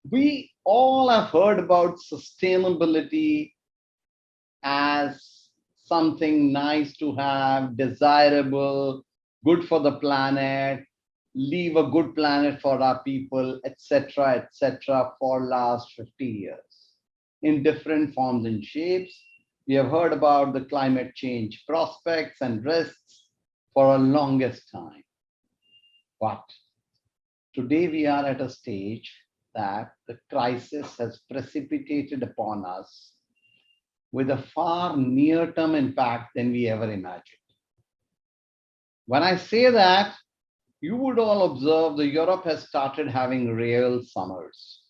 We all have heard about sustainability as something nice to have, desirable, good for the planet, leave a good planet for our people, etc., for last 50 years in different forms and shapes. We have heard about the climate change prospects and risks for a longest time. But today we are at a stage that the crisis has precipitated upon us with a far near-term impact than we ever imagined. When I say that, you would all observe that Europe has started having real summers.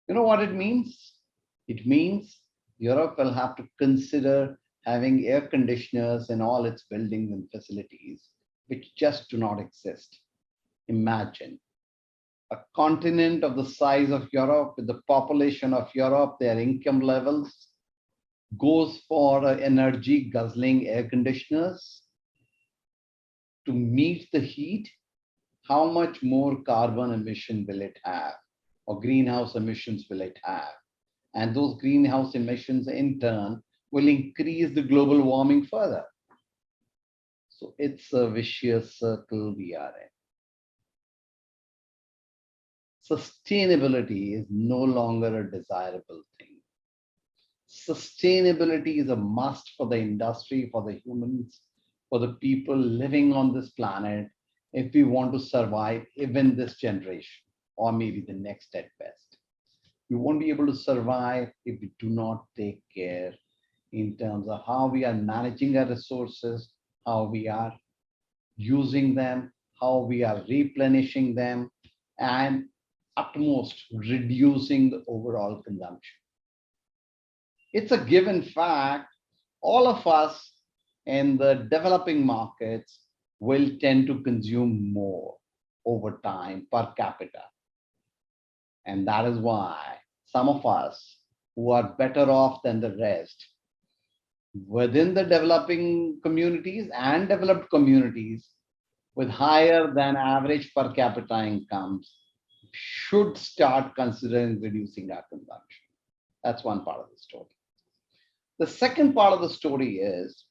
You know what it means? It means Europe will have to consider having air conditioners in all its buildings and facilities, which just do not exist. Imagine a continent of the size of Europe, with the population of Europe, their income levels, goes for energy guzzling air conditioners to meet the heat. How much more carbon emission will it have, or greenhouse emissions will it have? And those greenhouse emissions in turn will increase the global warming further. So it's a vicious circle we are in. Sustainability is no longer a desirable thing. Sustainability is a must for the industry, for the humans, for the people living on this planet, if we want to survive even this generation, or maybe the next at best. We won't be able to survive if we do not take care in terms of how we are managing our resources, how we are using them, how we are replenishing them, and utmost reducing the overall consumption. It's a given fact, all of us in the developing markets will tend to consume more over time per capita. And that is why some of us who are better off than the rest within the developing communities and developed communities with higher than average per capita incomes should start considering reducing our consumption. That's one part of the story. The second part of the story is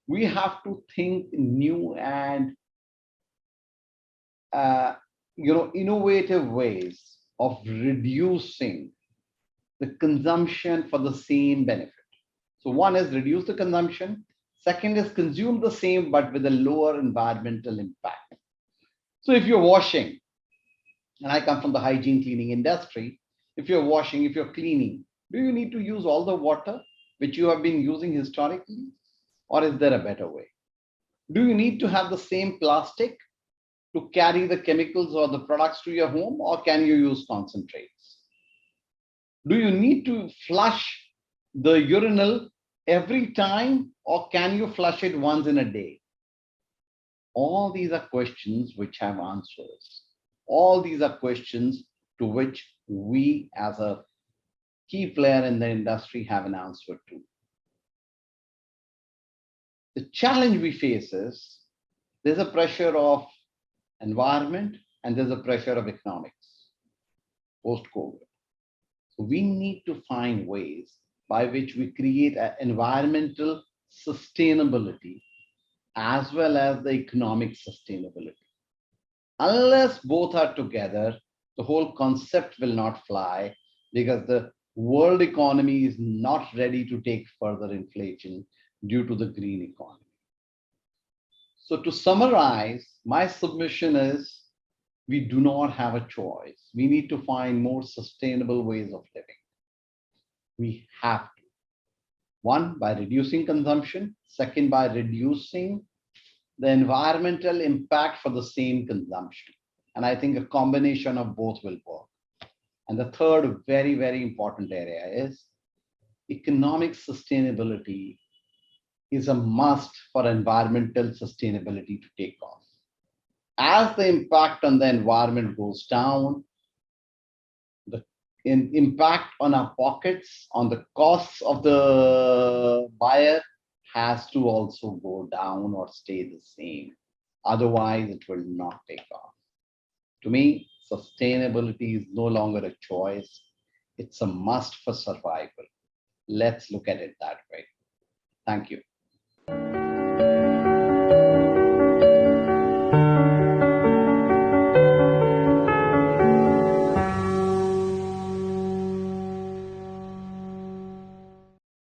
we have to think new and innovative ways of reducing the consumption for the same benefit. So one is reduce the consumption. Second is consume the same but with a lower environmental impact. So if you're washing, and I come from the hygiene cleaning industry, if you're washing, if you're cleaning, do you need to use all the water which you have been using historically? Or is there a better way? Do you need to have the same plastic to carry the chemicals or the products to your home, or can you use concentrates? Do you need to flush the urinal every time, or can you flush it once in a day? All these are questions which have answers. All these are questions to which we as a key player in the industry have an answer to. The challenge we face is there's a pressure of environment and there's a pressure of economics post-COVID. So we need to find ways by which we create an environmental sustainability as well as the economic sustainability. Unless both are together, the whole concept will not fly because the world economy is not ready to take further inflation due to the green economy. So to summarize, my submission is we do not have a choice. We need to find more sustainable ways of living. We have to. One, by reducing consumption. Second, by reducing the environmental impact for the same consumption. And I think a combination of both will work. And the third very, very important area is economic sustainability is a must for environmental sustainability to take off. As the impact on the environment goes down, the impact on our pockets, on the costs of the buyer has to also go down or stay the same. Otherwise, it will not take off. To me, Sustainability is no longer a choice, it's a must for survival. Let's look at it that way. Thank you.